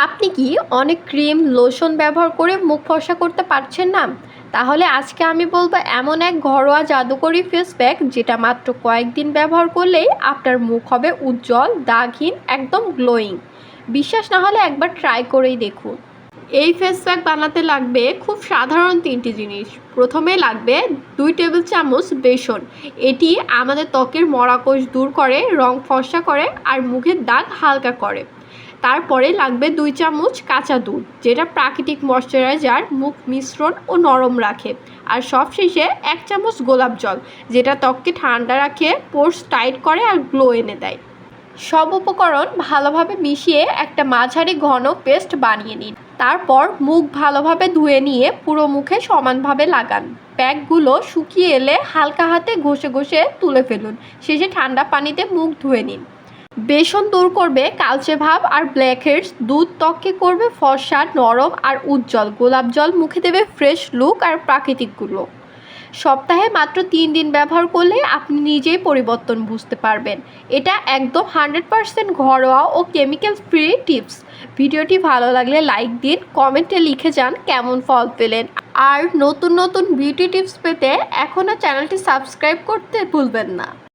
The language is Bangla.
আপনি কি অনেক ক্রিম লোশন ব্যবহার করে মুখ ফর্সা করতে পারছেন না? তাহলে আজকে আমি বলবো এমন এক ঘরোয়া জাদুকরি ফেস প্যাক যেটা মাত্র কয়েকদিন ব্যবহার করলেই আপনার মুখ হবে উজ্জ্বল, দাগহীন, একদম গ্লোয়িং। বিশ্বাস না হলে একবার ট্রাই করেই দেখুন। এই ফেস প্যাক বানাতে লাগবে খুব সাধারণ তিনটি জিনিস। প্রথমে লাগবে 2 টেবিল চামচ বেসন। এটি আমাদের ত্বকের মরাকোষ দূর করে, রং ফর্সা করে আর মুখের দাগ হালকা করে। তারপরে লাগবে 2 চামচ কাঁচা দুধ, যেটা প্রাকৃতিক ময়শ্চারাইজার, মুখ মিশ্রণ ও নরম রাখে। আর সবশেষে 1 চামচ গোলাপ জল, যেটা ত্বককে ঠান্ডা রাখে, পোর্স টাইট করে আর গ্লো এনে দেয়। সব উপকরণ ভালোভাবে মিশিয়ে একটা মাঝারি ঘন পেস্ট বানিয়ে নিন। তারপর মুখ ভালোভাবে ধুয়ে নিয়ে পুরো মুখে সমানভাবে লাগান। প্যাকগুলো শুকিয়ে এলে হালকা হাতে ঘষে ঘষে তুলে ফেলুন। শেষে ঠান্ডা পানিতে মুখ ধুয়ে নিন। বেসন দূর করবে কালচে ভাব আর ব্ল্যাকহেডস, দুধ ত্বককে করবে ফর্সা, নরম আর উজ্জ্বল, গোলাপ জল মুখে দেবে ফ্রেশ লুক আর প্রাকৃতিক গ্লো। সপ্তাহে মাত্র 3 দিন ব্যবহার করলে আপনি নিজেই পরিবর্তন বুঝতে পারবেন। এটা একদম 100% ঘরোয়া ও কেমিক্যাল ফ্রি টিপস। ভিডিওটি ভালো লাগলে লাইক দিন, কমেন্টে লিখে যান কেমন ফল পেলেন। আর নতুন নতুন বিউটি টিপস পেতে এখনও চ্যানেলটি সাবস্ক্রাইব করতে ভুলবেন না।